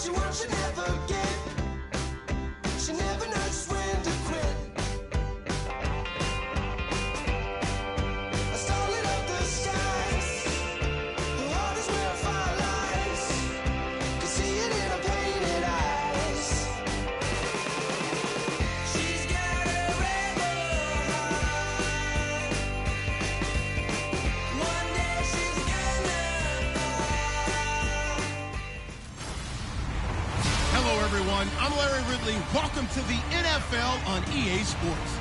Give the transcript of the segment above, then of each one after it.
she wants, she never get. She never knows when to quit. A starlet of the skies. Her heart is where fire lies. Can see it in her painted eyes. She's got a rebel heart. One day she's gonna fall. Hello, everyone. I'm Larry Ridley. Welcome to the NFL on EA Sports.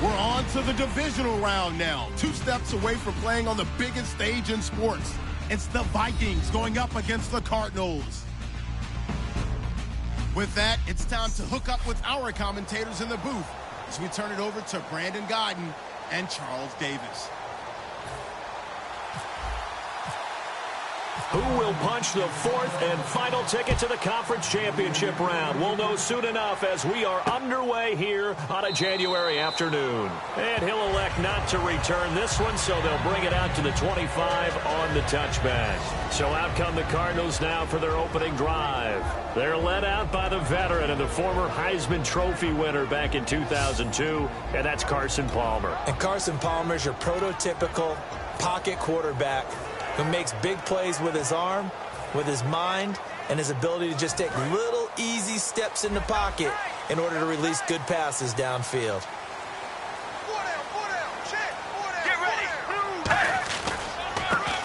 We're on to the divisional round now. 2 steps away from playing on the biggest stage in sports. It's the Vikings going up against the Cardinals. With that, it's time to hook up with our commentators in the booth as we turn it over to Brandon Godden and Charles Davis. Who will punch the 4th and final ticket to the conference championship round? We'll know soon enough as we are underway here on a January afternoon. And he'll elect not to return this one, so they'll bring it out to the 25 on the touchback. So out come the Cardinals now for their opening drive. They're led out by the veteran and the former Heisman Trophy winner back in 2002, and that's Carson Palmer. And Carson Palmer is your prototypical pocket quarterback who makes big plays with his arm, with his mind, and his ability to just take little easy steps in the pocket in order to release good passes downfield.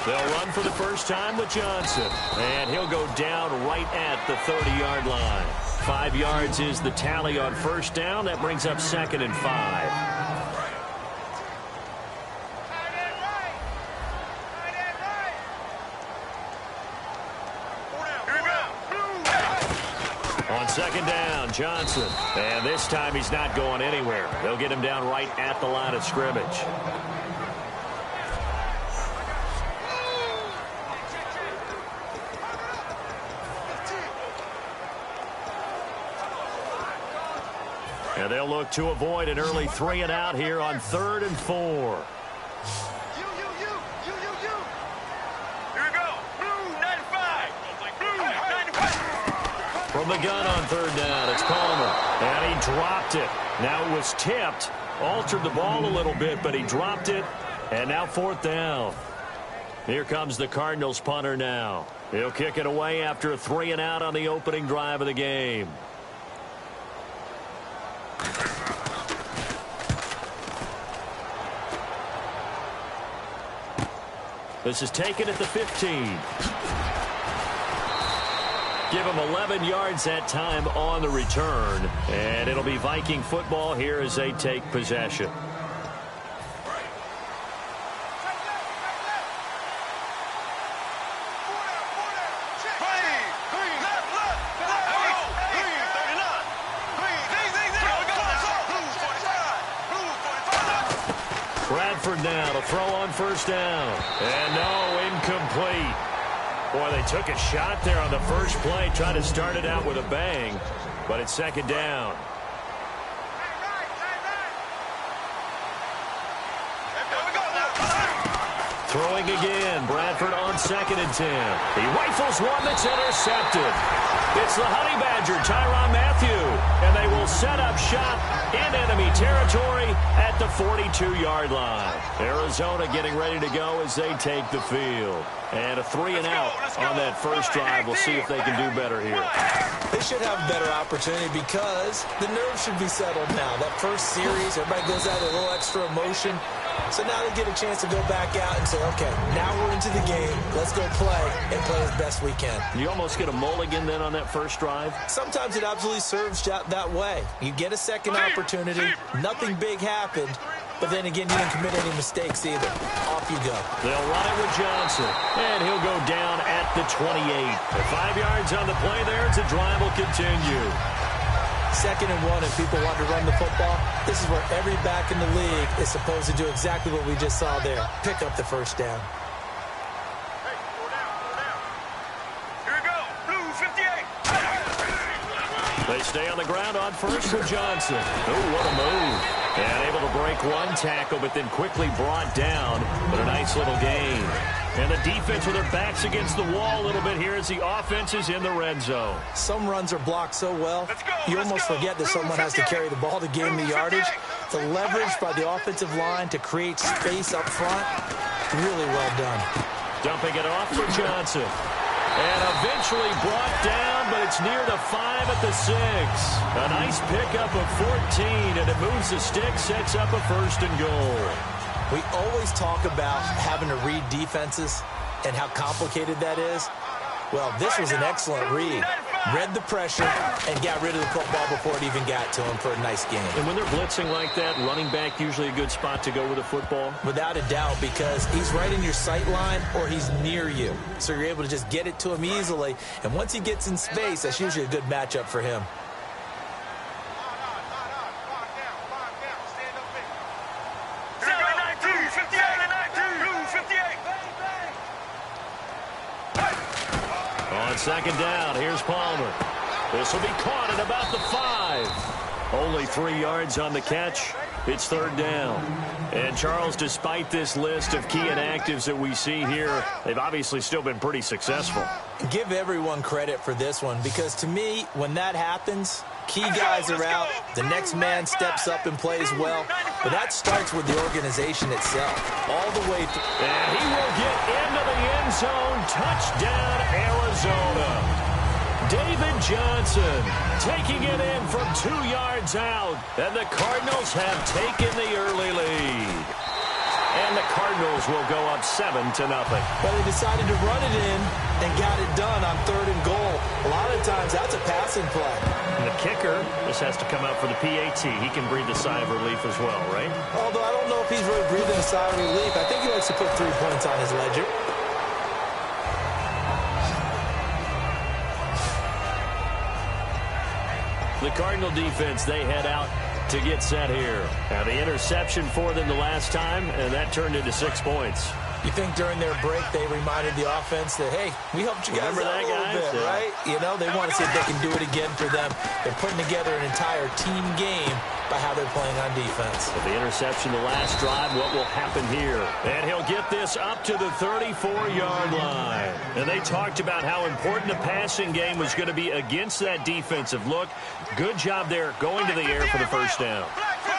They'll run for the first time with Johnson, and he'll go down right at the 30-yard line. 5 yards is the tally on first down. That brings up 2nd and 5. On 2nd down, Johnson. And this time he's not going anywhere. They'll get him down right at the line of scrimmage. And they'll look to avoid an early 3 and out here on 3rd and 4. From the gun on 3rd down, it's Palmer. And he dropped it. Now it was tipped. Altered the ball a little bit, but he dropped it. And now 4th down. Here comes the Cardinals punter now. He'll kick it away after a 3 and out on the opening drive of the game. This is taken at the 15. Give him 11 yards that time on the return. And it'll be Viking football here as they take possession. Bradford now to throw on first down. And no, incomplete. Boy, they took a shot there on the first play, tried to start it out with a bang, but it's 2nd down. Throwing again, Bradford on 2nd and 10. He rifles one that's intercepted. It's the Honey Badger, Tyrann Mathieu, and they will set up shop in enemy territory at the 42-yard line. Arizona getting ready to go as they take the field. And a 3 and out on that first drive. We'll see if they can do better here. They should have a better opportunity because the nerves should be settled now. That first series, everybody goes out with a little extra emotion. So now they get a chance to go back out and say, okay, now we're into the game. Let's go play and play as best we can. You almost get a mulligan then on that first drive? Sometimes it absolutely serves that way. You get a second opportunity. Nothing big happened. But then again, you didn't commit any mistakes either. Off you go. They'll run it with Johnson. And he'll go down at the 28. The 5 yards on the play there as the drive will continue. 2nd and 1, and people want to run the football. This is where every back in the league is supposed to do exactly what we just saw there. Pick up the first down. Here we go. Blue 58. They stay on the ground on first with Johnson. Oh, what a move. And able to break one tackle, but then quickly brought down. But a nice little gain. And the defense with their backs against the wall a little bit here as the offense is in the red zone. Some runs are blocked so well, you almost forget that someone has to carry the ball to gain the yardage. The leverage by the offensive line to create space up front, really well done. Dumping it off for Johnson. And eventually brought down, but it's near the 5 at the 6. A nice pickup of 14, and it moves the stick, sets up a 1st and goal. We always talk about having to read defenses and how complicated that is. Well, this was an excellent read. Read the pressure and got rid of the football before it even got to him for a nice game. And when they're blitzing like that, running back usually a good spot to go with the football? Without a doubt, because he's right in your sight line or he's near you. So you're able to just get it to him easily. And once he gets in space, that's usually a good matchup for him. On 2nd down, here's Palmer. This will be caught at about the 5. Only 3 yards on the catch. It's 3rd down. And, Charles, despite this list of key inactives that we see here, they've obviously still been pretty successful. Give everyone credit for this one, because to me, when that happens, key guys are out, the next man steps up and plays well, but that starts with the organization itself, all the way through. And he will get into the end zone. Touchdown, Arizona. David Johnson taking it in from 2 yards out, and the Cardinals have taken the early lead. And the Cardinals will go up 7-0. But they decided to run it in and got it done on 3rd and goal. A lot of times that's a passing play. And the kicker, this has to come out for the PAT. He can breathe a sigh of relief as well, right? Although I don't know if he's really breathing a sigh of relief. I think he likes to put 3 points on his ledger. The Cardinal defense, they head out to get set here. Now the interception for them the last time, and that turned into 6 points. You think during their break they reminded the offense that, hey, we helped you guys out a little bit, right? You know, they want to see if they can do it again for them. They're putting together an entire team game by how they're playing on defense. With the interception the last drive, what will happen here? And he'll get this up to the 34-yard line. And they talked about how important the passing game was going to be against that defensive look. Good job there going to the air for the 1st down.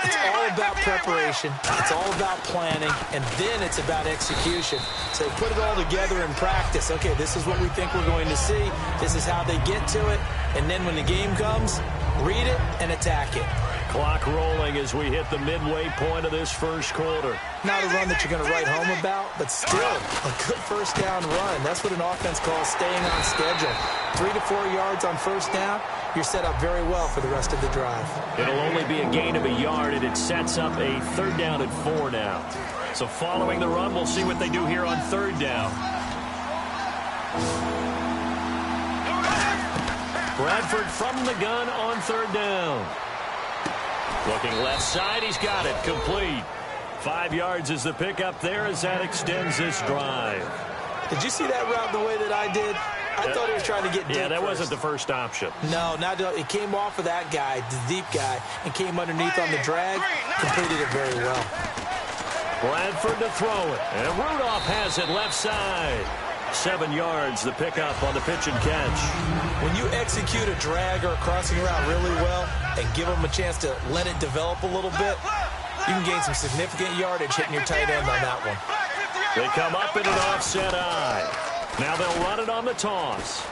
It's all about preparation. It's all about planning. And then it's about execution. So they put it all together in practice. Okay, this is what we think we're going to see. This is how they get to it. And then when the game comes, read it and attack it. Clock rolling as we hit the midway point of this 1st quarter. Not a run that you're going to write home about, but still a good 1st down run. That's what an offense calls staying on schedule. 3 to 4 yards on 1st down, you're set up very well for the rest of the drive. It'll only be a gain of a yard, and it sets up a 3rd down and 4 now. So following the run, we'll see what they do here on 3rd down. Bradford from the gun on 3rd down. Looking left side, he's got it, complete. 5 yards is the pickup there as that extends this drive. Did you see that route the way that I did? I thought he was trying to get deep. Yeah, that first. wasn't the first option. No, it came off of that guy, the deep guy, and came underneath on the drag, completed it very well. Bradford to throw it, and Rudolph has it left side. 7 yards, the pickup on the pitch and catch. When you execute a drag or a crossing route really well and give them a chance to let it develop a little bit, you can gain some significant yardage hitting your tight end on that one. They come up in an offset eye. Now they'll run it on the toss.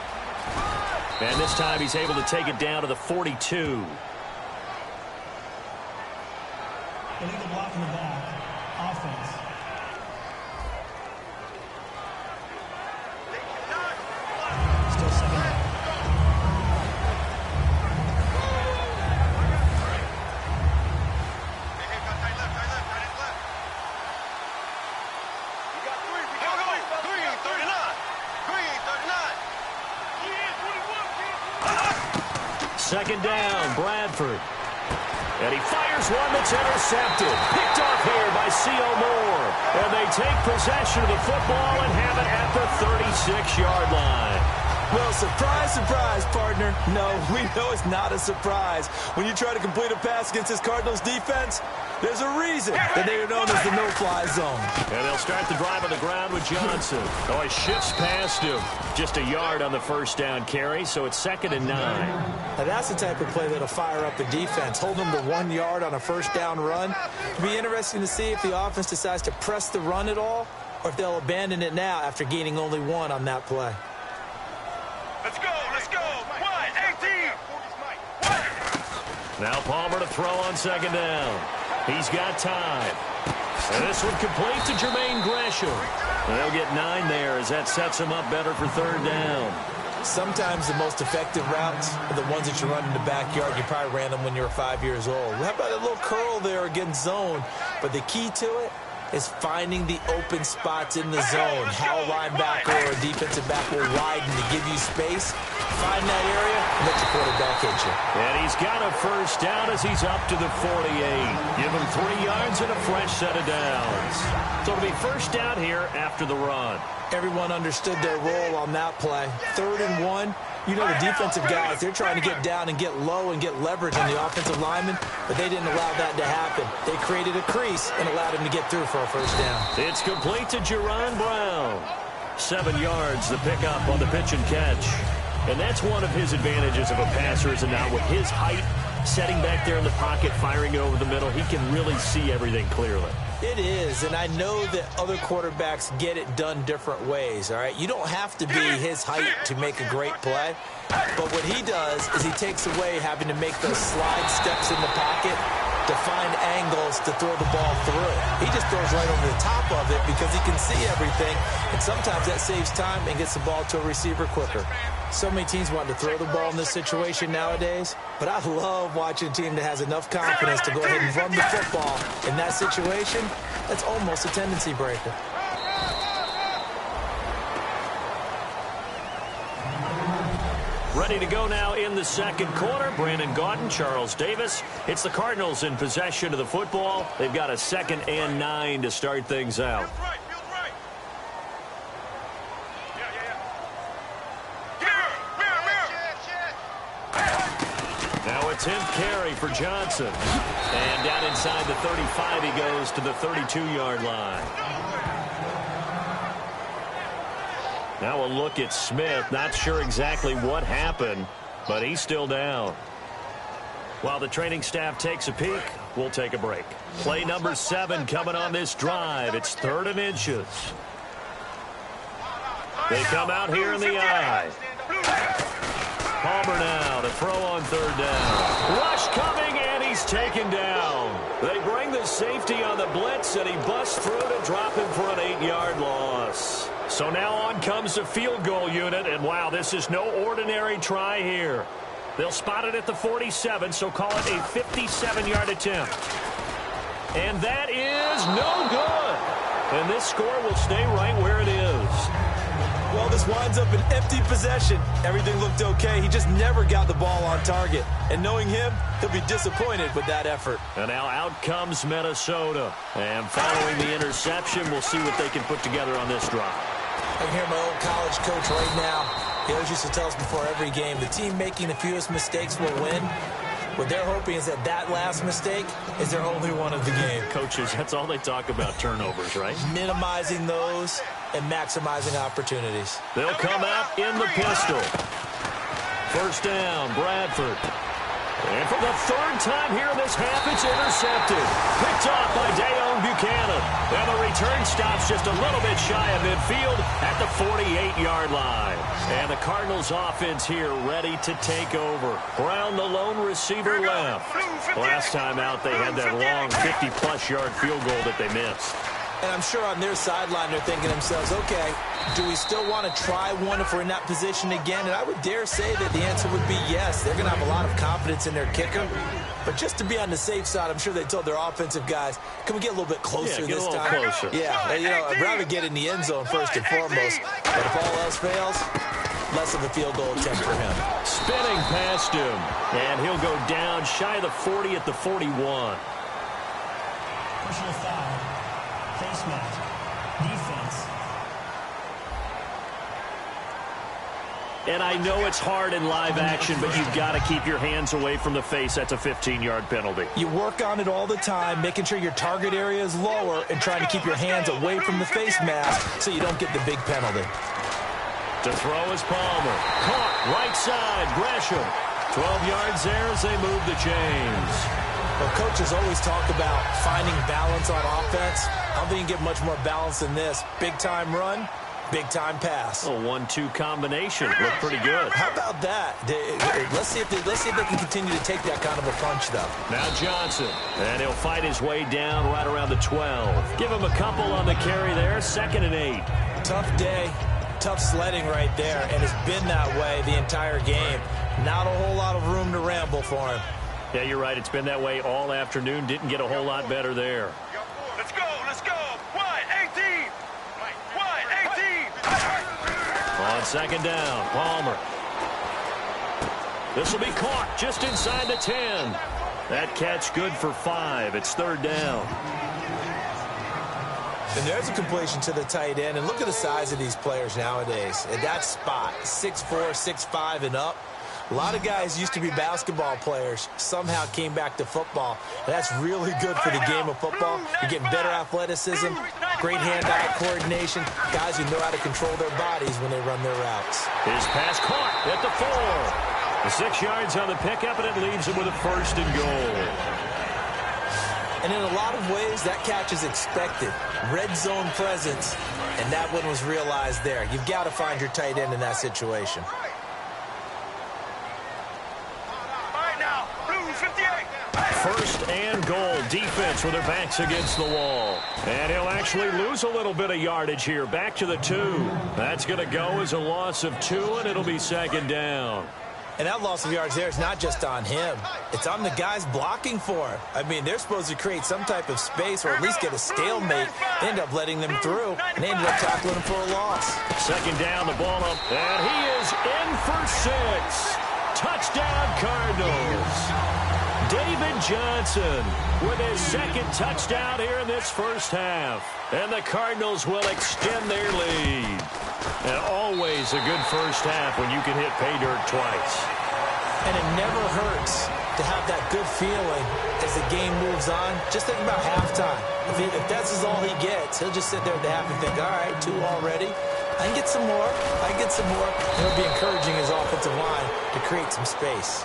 And this time he's able to take it down to the 42. Illegal block in the back. Offense. Still 2nd down. Second down, Bradford. And he fires one that's intercepted. Picked off here by C.O. Moore. And they take possession of the football and have it at the 36-yard line. Well, surprise, surprise, partner. No, we know it's not a surprise. When you try to complete a pass against this Cardinals defense, there's a reason that they are known as the no-fly zone. And they'll start the drive on the ground with Johnson. Oh, he shifts past him. Just a yard on the first down carry, so it's 2nd and 9. Now, that's the type of play that'll fire up the defense. Hold them to 1 yard on a first down run. It'll be interesting to see if the offense decides to press the run at all, or if they'll abandon it now after gaining only 1 on that play. Let's go, let's go. 1-18. Now Palmer to throw on 2nd down. He's got time. And this one complete to Jermaine Gresham. They'll get 9 there as that sets him up better for 3rd down. Sometimes the most effective routes are the ones that you run in the backyard. You probably ran them when you were 5 years old. How about a little curl there against zone? But the key to it is finding the open spots in the zone. How a linebacker or a defensive back will widen to give you space. Find that area and let your quarterback hit you. And he's got a first down as he's up to the 48. Give him 3 yards and a fresh set of downs. So it'll be first down here after the run. Everyone understood their role on that play. 3rd and 1. You know the defensive guys, they're trying to get down and get low and get leverage on the offensive lineman, but they didn't allow that to happen. They created a crease and allowed him to get through for a first down. It's complete to Jerron Brown. 7 yards, the pickup on the pitch and catch. And that's one of his advantages of a passer, is now with his height, setting back there in the pocket, firing it over the middle, he can really see everything clearly. It is, and I know that other quarterbacks get it done different ways, all right? You don't have to be his height to make a great play, but what he does is he takes away having to make those slide steps in the pocket to find angles to throw the ball through. He just throws right over the top of it because he can see everything, and sometimes that saves time and gets the ball to a receiver quicker. So many teams want to throw the ball in this situation nowadays, but I love watching a team that has enough confidence to go ahead and run the football in that situation. That's almost a tendency breaker. Ready to go now in the 2nd quarter. Brandon Gaudin, Charles Davis. It's the Cardinals in possession of the football. They've got a 2nd and 9 to start things out. Feels right, feels right. Now a 10th carry for Johnson. And down inside the 35, he goes to the 32-yard line. Now a look at Smith. Not sure exactly what happened, but he's still down. While the training staff takes a peek, we'll take a break. Play number 7 coming on this drive. It's 3rd and inches. They come out here in the eye. Palmer now to throw on 3rd down. Rush coming, and he's taken down. They bring the safety on the blitz, and he busts through to drop him for an 8-yard loss. So now on comes the field goal unit, and wow, this is no ordinary try here. They'll spot it at the 47, so call it a 57-yard attempt. And that is no good. And this score will stay right where it is. Well, this winds up an empty possession. Everything looked okay. He just never got the ball on target. And knowing him, he'll be disappointed with that effort. And now out comes Minnesota. And following the interception, we'll see what they can put together on this drive. I can hear my old college coach right now. He always used to tell us before every game, the team making the fewest mistakes will win. What they're hoping is that that last mistake is their only one of the game. Coaches, that's all they talk about, turnovers, right? Minimizing those and maximizing opportunities. They'll come out in the pistol. First down, Bradford. And for the 3rd time here in this half, it's intercepted. Picked off by Dayon Buchanan. And the return stops just a little bit shy of midfield at the 48-yard line. And the Cardinals offense here ready to take over. Brown, the lone receiver, left. Last time out, they had that long 50-plus yard field goal that they missed. And I'm sure on their sideline they're thinking to themselves, okay, do we still want to try one if we're in that position again? And I would dare say that the answer would be yes. They're going to have a lot of confidence in their kicker. But just to be on the safe side, I'm sure they told their offensive guys, can we get a little bit closer this time? Closer. Yeah, you know, I'd rather get in the end zone first and foremost. But if all else fails, less of a field goal attempt for him. Spinning past him. And he'll go down shy of the 40 at the 41. Personal foul. Face mask. Defense. And I know it's hard in live action, but you've got to keep your hands away from the face. That's a 15-yard penalty. You work on it all the time, making sure your target area is lower and trying to keep your hands away from the face mask so you don't get the big penalty. To throw is Palmer. Caught right side, Gresham. 12 yards there as they move the chains. Well, coaches always talk about finding balance on offense. I don't think you can get much more balance than this. Big-time run, big-time pass. A 1-2 combination. Looked pretty good. How about that? Let's see if they can continue to take that kind of a punch, though. Now Johnson, and he'll fight his way down right around the 12. Give him a couple on the carry there, 2nd and 8. Tough day, tough sledding right there, and it's been that way the entire game. Not a whole lot of room to ramble for him. Yeah, you're right. It's been that way all afternoon. Didn't get a whole lot better there. Let's go, let's go. Wide, 18. Wide, 18. On 2nd down, Palmer. This will be caught just inside the 10. That catch good for 5. It's 3rd down. And there's a completion to the tight end. And look at the size of these players nowadays. At that spot, 6'4", 6'5", and up. A lot of guys used to be basketball players, somehow came back to football. And that's really good for the game of football. You're getting better athleticism, great hand-eye coordination, guys who know how to control their bodies when they run their routes. His pass caught at the 4. The 6 yards on the pickup, and it leaves him with a 1st and goal. And in a lot of ways, that catch is expected. Red zone presence, and that one was realized there. You've got to find your tight end in that situation. First and goal, defense with their backs against the wall. And he'll actually lose a little bit of yardage here, back to the 2. That's going to go as a loss of 2, and it'll be 2nd down. And that loss of yards there is not just on him. It's on the guys blocking for him. I mean, they're supposed to create some type of space or at least get a stalemate. They end up letting them through, and they ended up tackling him for a loss. 2nd down, the ball up, and he is in for 6. Touchdown, Cardinals. David Johnson with his 2nd touchdown here in this first half. And the Cardinals will extend their lead. And always a good first half when you can hit pay dirt twice. And it never hurts to have that good feeling as the game moves on. Just think about halftime. If that's all he gets, he'll just sit there at the half and think, all right, 2 already. I can get some more. I can get some more. And he'll be encouraging his offensive line to create some space.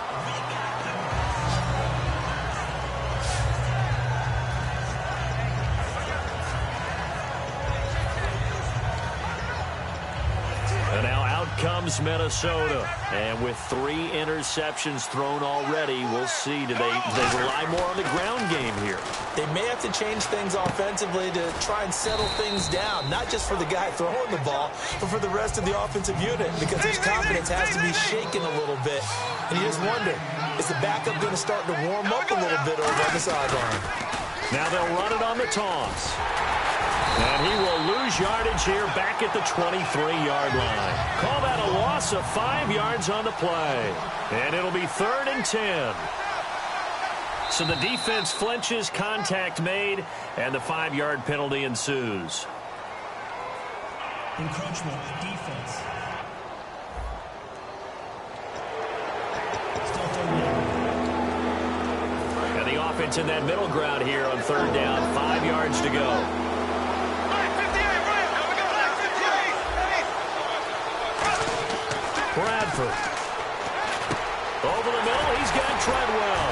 And now out comes Minnesota. And with 3 interceptions thrown already, we'll see. Do they rely more on the ground game here? They may have to change things offensively to try and settle things down, not just for the guy throwing the ball, but for the rest of the offensive unit, because his confidence has to be shaken a little bit. And you just wonder, is the backup going to start to warm up a little bit over on the sideline? Now they'll run it on the toss. And he will lose yardage here back at the 23-yard line. Call that a loss of 5 yards on the play. And it'll be 3rd and 10. So the defense flinches, contact made, and the 5-yard penalty ensues. Encroachment, defense. Still 3rd down. And the offense in that middle ground here on 3rd down. 5 yards to go. Bradford. Over the middle, he's got Treadwell.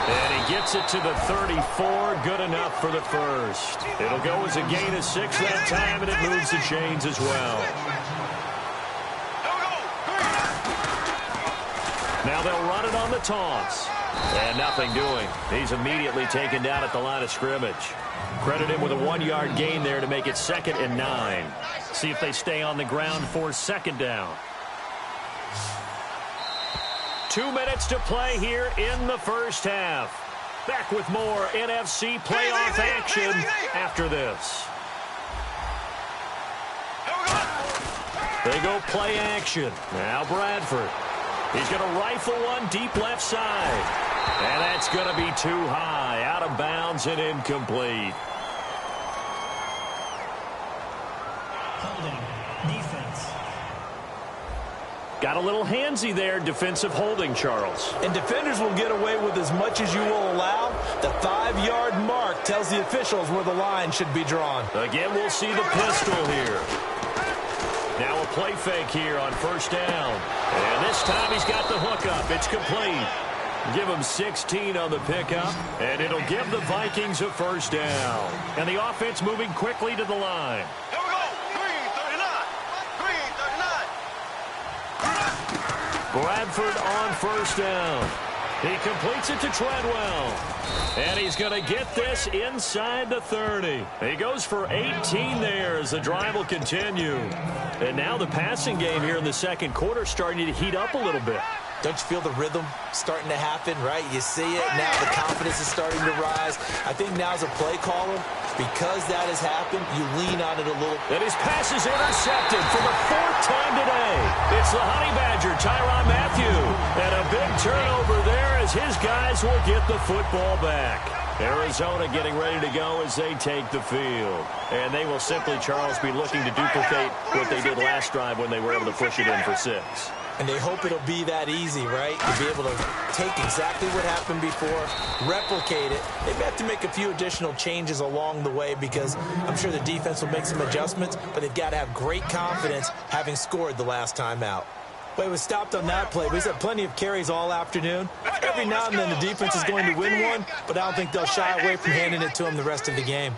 And he gets it to the 34, good enough for the 1st. It'll go as a gain of 6 that time, and it moves the chains as well. Now they'll run it on the toss. And nothing doing. He's immediately taken down at the line of scrimmage. Credit him with a 1-yard gain there to make it 2nd and 9. See if they stay on the ground for 2nd down. 2 minutes to play here in the first half. Back with more NFC playoff action after this. They go play action. Now Bradford. He's going to rifle one deep left side. And that's going to be too high. Out of bounds and incomplete. Holding, defense. Got a little handsy there, defensive holding, Charles. And defenders will get away with as much as you will allow. The 5-yard mark tells the officials where the line should be drawn. Again, we'll see the pistol here. Now a play fake here on first down. And this time he's got the hookup. It's complete. Give him 16 on the pickup, and it'll give the Vikings a first down. And the offense moving quickly to the line. Here we go. Green 39. Green 39. Bradford on first down. He completes it to Treadwell. And he's going to get this inside the 30. He goes for 18 there as the drive will continue. And now the passing game here in the second quarter starting to heat up a little bit. Don't you feel the rhythm starting to happen, right? You see it. Now the confidence is starting to rise. I think now as a play caller, because that has happened, you lean on it a little. And his pass is intercepted for the 4th time today. It's the Honey Badger, Tyrann Mathieu. And a big turnover there as his guys will get the football back. Arizona getting ready to go as they take the field. And they will simply, Charles, be looking to duplicate what they did last drive when they were able to push it in for 6. And they hope it'll be that easy, right? To be able to take exactly what happened before, replicate it. They may have to make a few additional changes along the way because I'm sure the defense will make some adjustments, but they've got to have great confidence having scored the last time out. But he was stopped on that play, but he's had plenty of carries all afternoon. Every now and then the defense is going to win one, but I don't think they'll shy away from handing it to him the rest of the game.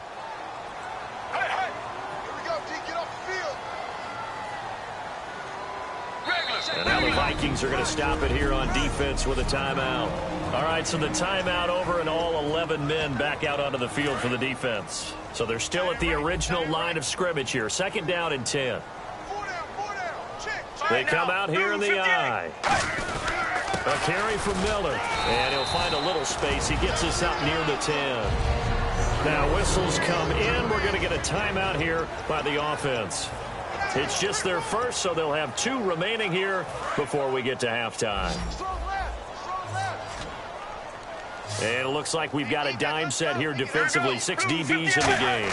And now the Vikings are going to stop it here on defense with a timeout. All right, so the timeout over and all 11 men back out onto the field for the defense. So they're still at the original line of scrimmage here. 2nd down and 10. They come out here in the I. A carry from Miller. And he'll find a little space. He gets us up near the 10. Now whistles come in. We're going to get a timeout here by the offense. It's just their first, so they'll have 2 remaining here before we get to halftime. And it looks like we've got a dime set here defensively. 6 DBs in the game.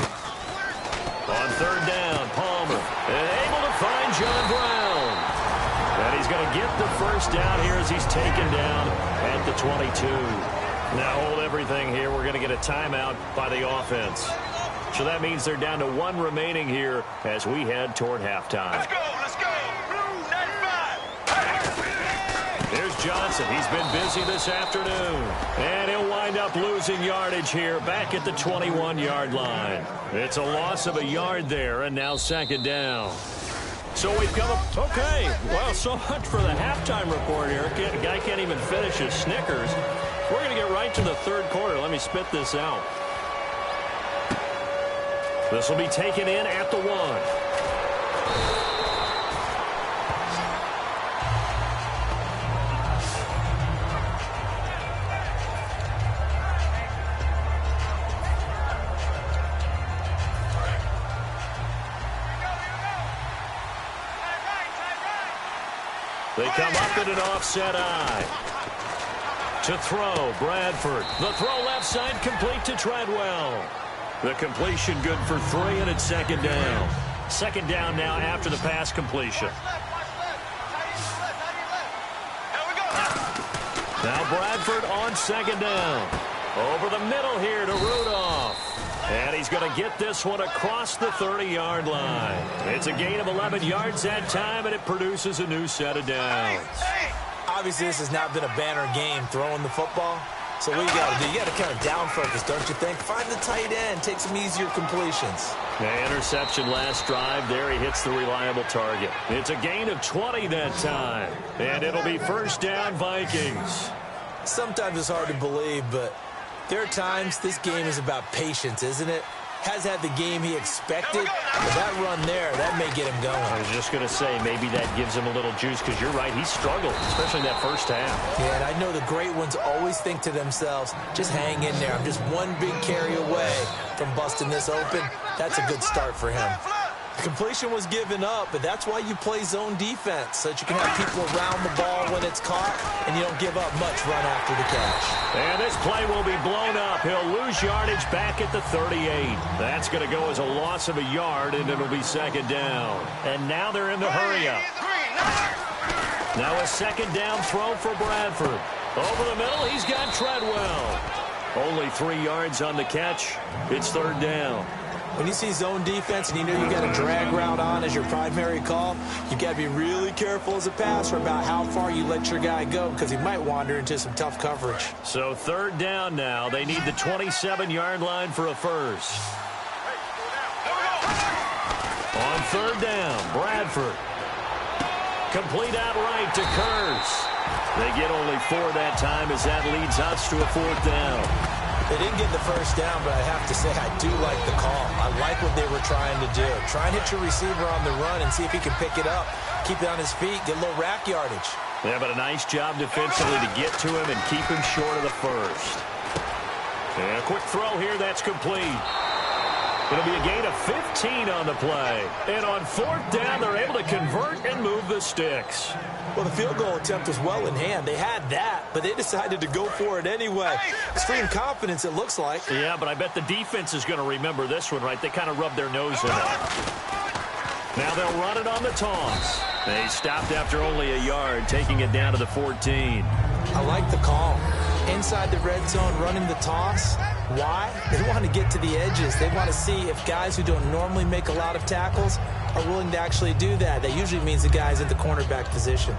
On 3rd down, Palmer. And able to find John Brown. And he's going to get the first down here as he's taken down at the 22. Now hold everything here. We're going to get a timeout by the offense. So that means they're down to 1 remaining here as we head toward halftime. Let's go, let's go. Blue 95. Here's Johnson. He's been busy this afternoon. And he'll wind up losing yardage here back at the 21-yard line. It's a loss of a yard there, and now 2nd down. So we've come up. Okay, well, so much for the halftime report here. The guy can't even finish his Snickers. We're going to get right to the 3rd quarter. Let me spit this out. This will be taken in at the 1. They come up in an offset I. To throw, Bradford. The throw left side complete to Treadwell. The completion good for 3, and it's 2nd down. 2nd down now after the pass completion. Now Bradford on 2nd down. Over the middle here to Rudolph. And he's going to get this one across the 30-yard line. It's a gain of 11 yards that time, and it produces a new set of downs. Obviously, this has not been a banner game throwing the football. So what you got to do, you got to kind of down focus, don't you think? Find the tight end, take some easier completions. The interception last drive there. He hits the reliable target. It's a gain of 20 that time. And it'll be 1st down Vikings. Sometimes it's hard to believe, but there are times this game is about patience, isn't it? Has had the game he expected, but that run there, that may get him going. I was just going to say, maybe that gives him a little juice, because you're right, he struggled, especially in that first half. Yeah, and I know the great ones always think to themselves, just hang in there. I'm just one big carry away from busting this open. That's a good start for him. The completion was given up, but that's why you play zone defense, so that you can have people around the ball when it's caught, and you don't give up much run after the catch. And this play will be blown up. He'll lose yardage back at the 38. That's going to go as a loss of a yard, and it'll be 2nd down. And now they're in the hurry up. Now a second down throw for Bradford. Over the middle, he's got Treadwell. Only 3 yards on the catch. It's third down. When you see zone defense and you know you got a drag route on as your primary call, you got to be really careful as a passer about how far you let your guy go because he might wander into some tough coverage. So third down now. They need the 27-yard line for a first. On third down, Bradford. Complete outright to Kurtz. They get only 4 that time as that leads us to a fourth down. They didn't get the first down, but I have to say I do like the call. I like what they were trying to do. Try and hit your receiver on the run and see if he can pick it up. Keep it on his feet, get a little rack yardage. Yeah, but a nice job defensively to get to him and keep him short of the first. And a quick throw here, that's complete. It'll be a gain of 15 on the play. And on fourth down, they're able to convert and move the sticks. Well, the field goal attempt was well in hand. They had that, but they decided to go for it anyway. Extreme confidence, it looks like. Yeah, but I bet the defense is going to remember this one, right? They kind of rubbed their nose in it. Now they'll run it on the toss. They stopped after only a yard, taking it down to the 14. I like the call. Inside the red zone, running the toss. Why? They want to get to the edges. They want to see if guys who don't normally make a lot of tackles are willing to actually do that. That usually means the guy's in the cornerback position.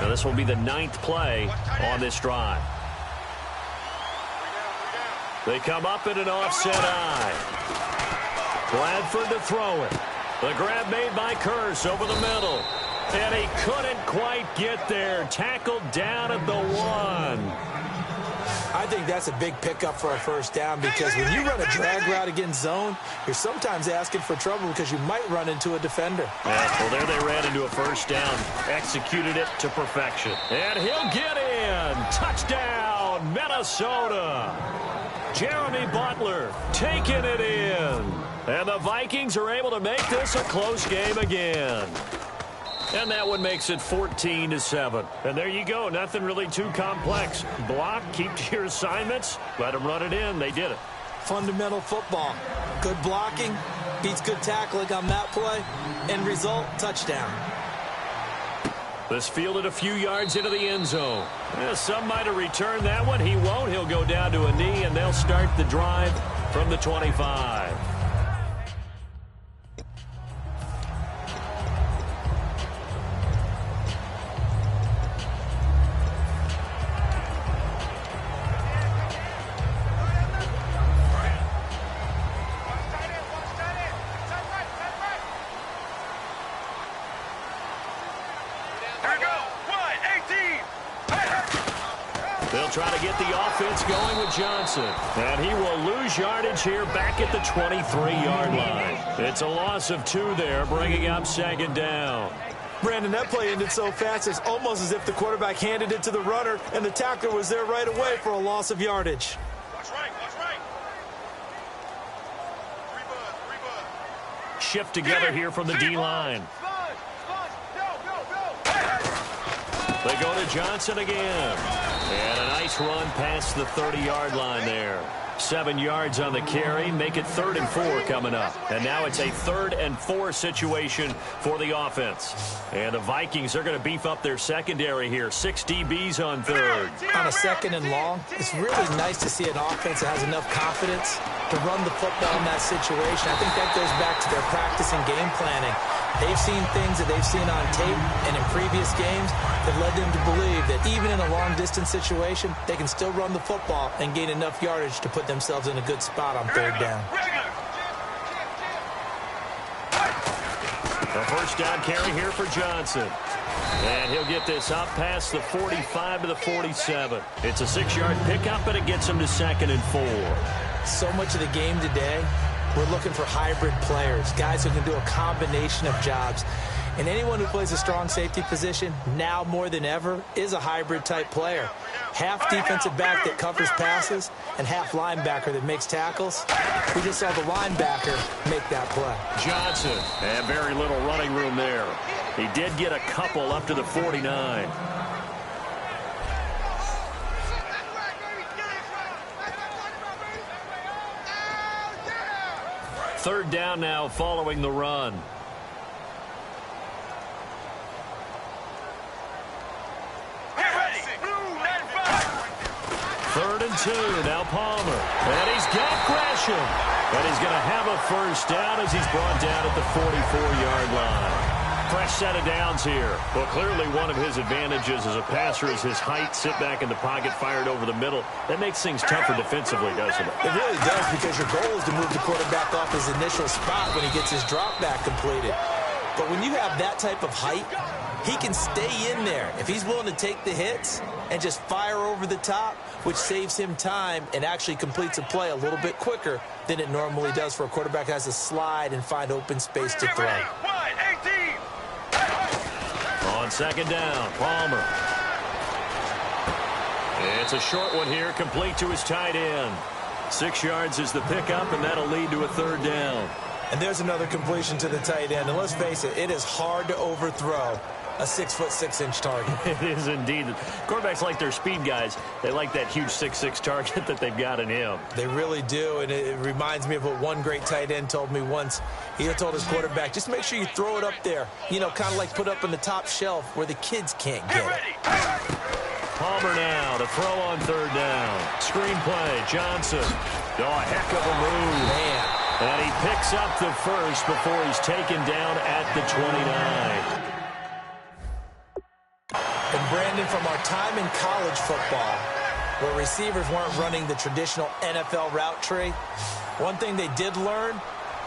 Now this will be the 9th play on this drive. They come up in an offset eye. Bradford to throw it. The grab made by Kurtz over the middle. And he couldn't quite get there. Tackled down at the 1. I think that's a big pickup for a first down because when you run a drag route against zone, you're sometimes asking for trouble because you might run into a defender. Yeah, well, there they ran into a first down. Executed it to perfection. And he'll get in. Touchdown, Minnesota. Jeremy Butler taking it in. And the Vikings are able to make this a close game again. And that one makes it 14-7. And there you go. Nothing really too complex. Block, keep to your assignments, let them run it in. They did it. Fundamental football. Good blocking beats good tackling on that play. End result, touchdown. This fielded a few yards into the end zone. Yeah, some might have returned that one. He won't. He'll go down to a knee, and they'll start the drive from the 25. They'll try to get the offense going with Johnson. And he will lose yardage here back at the 23-yard line. It's a loss of 2 there, bringing up second down. Brandon, that play ended so fast, it's almost as if the quarterback handed it to the runner, and the tackler was there right away for a loss of yardage. Watch right, watch right. Shift together here from the D-line. They go to Johnson again. And a nice run past the 30-yard line there. 7 yards on the carry. Make it 3rd and 4 coming up. And now it's a 3rd and 4 situation for the offense. And the Vikings are going to beef up their secondary here. 6 DBs on 3rd. On a 2nd and long, it's really nice to see an offense that has enough confidence to run the football in that situation. I think that goes back to their practice and game planning. They've seen things that they've seen on tape and in previous games that led them to believe that even in a long-distance situation, they can still run the football and gain enough yardage to put themselves in a good spot on 3rd down. A first down carry here for Johnson. And he'll get this up past the 45 to the 47. It's a 6-yard pickup, and it gets him to 2nd and 4. So much of the game today, we're looking for hybrid players, guys who can do a combination of jobs. And anyone who plays a strong safety position, now more than ever, is a hybrid-type player. Half defensive back that covers passes and half linebacker that makes tackles. We just saw the linebacker make that play. Johnson, and very little running room there. He did get a couple up to the 49. Third down now following the run. and 2. Now Palmer. And he's got Gresham. And he's going to have a first down as he's brought down at the 44-yard line. Fresh set of downs here. Well, clearly one of his advantages as a passer is his height. Sit back in the pocket, fired over the middle. That makes things tougher defensively, doesn't it? It really does, because your goal is to move the quarterback off his initial spot when he gets his drop back completed. But when you have that type of height, he can stay in there if he's willing to take the hits and just fire over the top, which saves him time and actually completes a play a little bit quicker than it normally does for a quarterback who has to slide and find open space to throw. On second down, Palmer. It's a short one here, complete to his tight end. 6 yards is the pickup, and that'll lead to a third down. And there's another completion to the tight end. And let's face it, it is hard to overthrow a 6'6" target. It is indeed. Quarterbacks like their speed guys. They like that huge 6'6" target that they've got in him. They really do, and it reminds me of what one great tight end told me once. He told his quarterback, just make sure you throw it up there, you know, kind of like put up on the top shelf where the kids can't get it. Palmer now to throw on third down. Screen play, Johnson. Oh, a heck of a move. Man. And he picks up the first before he's taken down at the 29. And Brandon, from our time in college football, where receivers weren't running the traditional NFL route tree, one thing they did learn,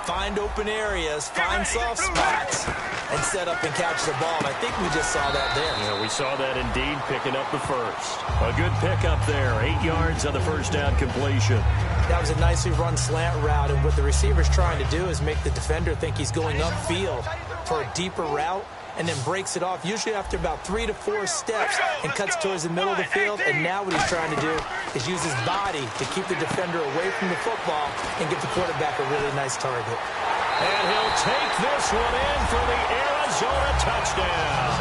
find open areas, find soft spots, and set up and catch the ball. And I think we just saw that there. Yeah, we saw that indeed, picking up the first. A good pickup there, 8 yards on the first down completion. That was a nicely run slant route, and what the receiver's trying to do is make the defender think he's going upfield for a deeper route, and then breaks it off, usually after about 3 to 4 steps, and cuts towards the middle of the field. And now what he's trying to do is use his body to keep the defender away from the football and give the quarterback a really nice target. And he'll take this one in for the Arizona touchdown.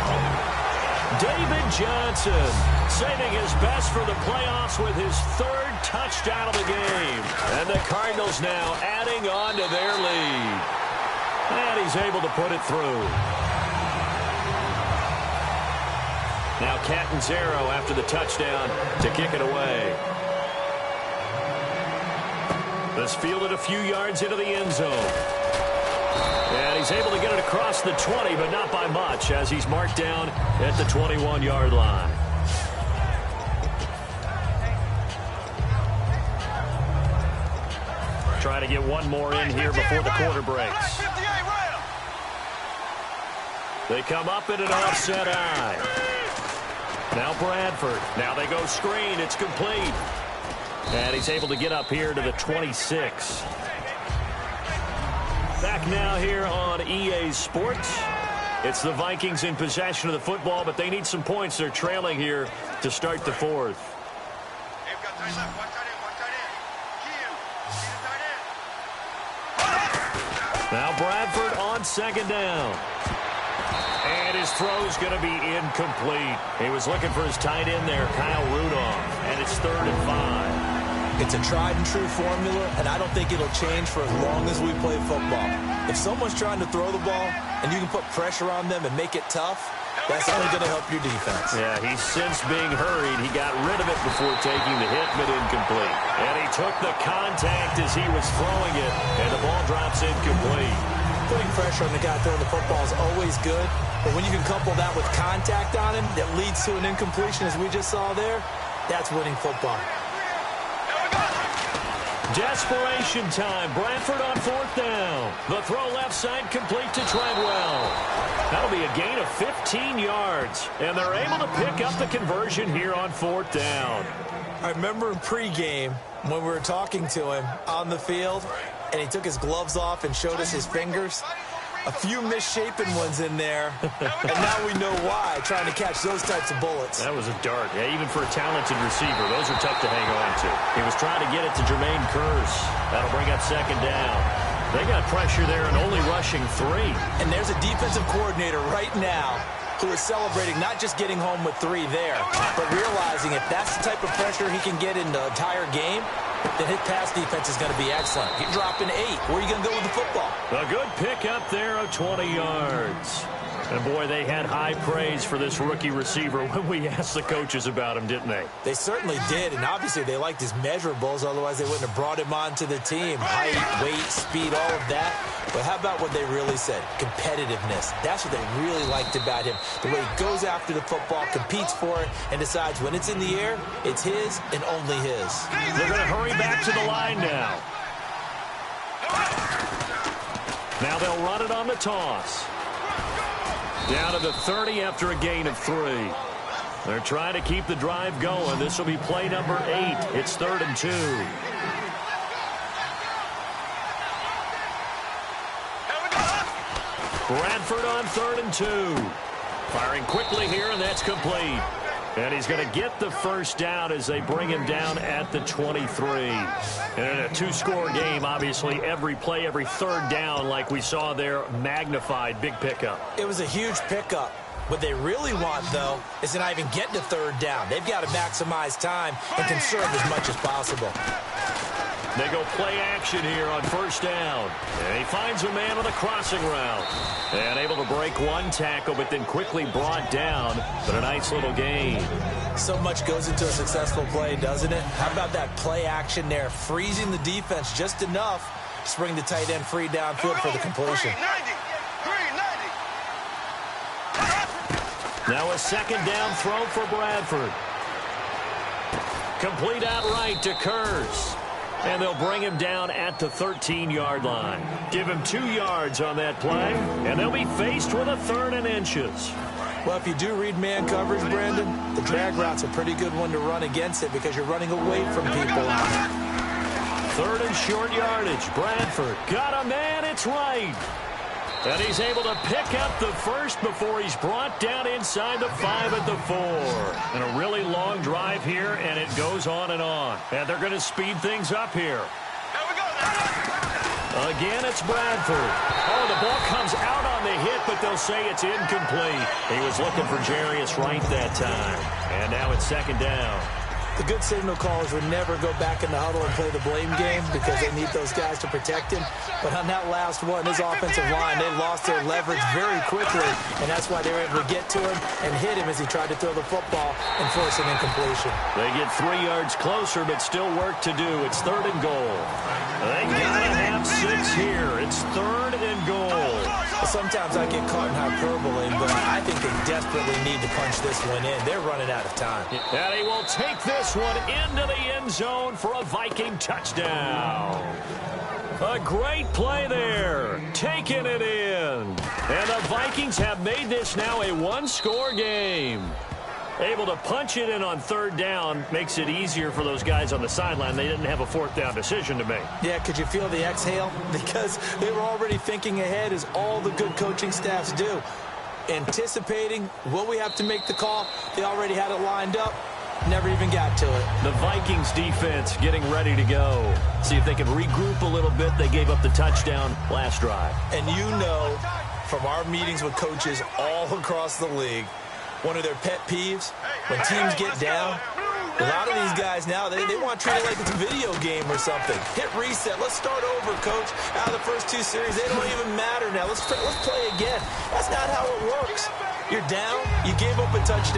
David Johnson saving his best for the playoffs with his 3rd touchdown of the game. And the Cardinals now adding on to their lead. And he's able to put it through. Now Catanzaro after the touchdown to kick it away. This fielded a few yards into the end zone. And he's able to get it across the 20, but not by much, as he's marked down at the 21-yard line. Try to get one more in here before the quarter breaks. They come up in an offset eye. Now Bradford. Now they go screen. It's complete. And he's able to get up here to the 26. Back now here on EA Sports. It's the Vikings in possession of the football, but they need some points. They're trailing here to start the 4th. Now Bradford on second down. And his throw's going to be incomplete. He was looking for his tight end there, Kyle Rudolph. And it's 3rd and 5. It's a tried-and-true formula, and I don't think it'll change for as long as we play football. If someone's trying to throw the ball and you can put pressure on them and make it tough, that's only going to help your defense. Yeah, he's since being hurried. He got rid of it before taking the hit, but incomplete. And he took the contact as he was throwing it, and the ball drops incomplete. Putting pressure on the guy throwing the football is always good, but when you can couple that with contact on him that leads to an incompletion, as we just saw there, that's winning football. Desperation time. Bradford on 4th down. The throw left side complete to Treadwell. That'll be a gain of 15 yards, and they're able to pick up the conversion here on 4th down. I remember in pregame when we were talking to him on the field, and he took his gloves off and showed us his fingers. A few misshapen ones in there, and now we know why, trying to catch those types of bullets. That was a dart. Yeah, even for a talented receiver, those are tough to hang on to. He was trying to get it to Jermaine Kearse. That'll bring up second down. They got pressure there and only rushing 3. And there's a defensive coordinator right now who is celebrating not just getting home with 3 there, but realizing if that's the type of pressure he can get in the entire game, then his pass defense is going to be excellent. You're dropping 8. Where are you going to go with the football? A good pickup there of 20 yards. And, boy, they had high praise for this rookie receiver when we asked the coaches about him, didn't they? They certainly did, and obviously they liked his measurables, otherwise they wouldn't have brought him onto the team. Height, weight, speed, all of that. But how about what they really said? Competitiveness. That's what they really liked about him. The way he goes after the football, competes for it, and decides when it's in the air, it's his and only his. They're going to hurry back to the line now. Now they'll run it on the toss. Down to the 30 after a gain of 3. They're trying to keep the drive going. This will be play number 8. It's 3rd and 2. Bradford on 3rd and 2. Firing quickly here, and that's complete. And he's going to get the first down as they bring him down at the 23. And in a 2-score game, obviously, every play, every 3rd down, like we saw there, magnified. Big pickup. It was a huge pickup. What they really want, though, is to not even get to 3rd down. They've got to maximize time and conserve as much as possible. They go play action here on 1st down. And he finds a man on the crossing route. And able to break one tackle, but then quickly brought down. But a nice little gain. So much goes into a successful play, doesn't it? How about that play action there? Freezing the defense just enough to bring the tight end free downfield for the completion. Now a 2nd down throw for Bradford. Complete outright to Kurz. And they'll bring him down at the 13-yard line. Give him 2 yards on that play, and they'll be faced with a 3rd and inches. Well, if you do read man coverage, Brandon, the drag route's a pretty good one to run against it because you're running away from people on it. 3rd and short yardage. Bradford got a man. It's right. And he's able to pick up the first before he's brought down inside the 5 at the 4. And a really long drive here, and it goes on and on. And they're going to speed things up here. Again, it's Bradford. Oh, the ball comes out on the hit, but they'll say it's incomplete. He was looking for Jarius Wright that time. And now it's 2nd down. The good signal callers would never go back in the huddle and play the blame game because they need those guys to protect him. But on that last one, his offensive line, they lost their leverage very quickly, and that's why they were able to get to him and hit him as he tried to throw the football and force an incompletion. They get 3 yards closer, but still work to do. It's 3rd and goal. They gotta have 6 here. It's 3rd and goal. Sometimes I get caught in hyperbole, but I think they desperately need to punch this one in. They're running out of time. And he will take this one into the end zone for a Viking touchdown. A great play there, taking it in. And the Vikings have made this now a 1-score game. Able to punch it in on 3rd down makes it easier for those guys on the sideline. They didn't have a 4th down decision to make. Yeah, could you feel the exhale? Because they were already thinking ahead, as all the good coaching staffs do. Anticipating, will we have to make the call? They already had it lined up. Never even got to it. The Vikings defense getting ready to go. See if they can regroup a little bit. They gave up the touchdown last drive. And you know, from our meetings with coaches all across the league, one of their pet peeves, when teams get down, a lot of these guys now, they want to treat it like it's a video game or something. Hit reset. Let's start over, coach. Out of the first 2 series, they don't even matter now. Let's play again. That's not how it works. You're down. You gave up a touchdown.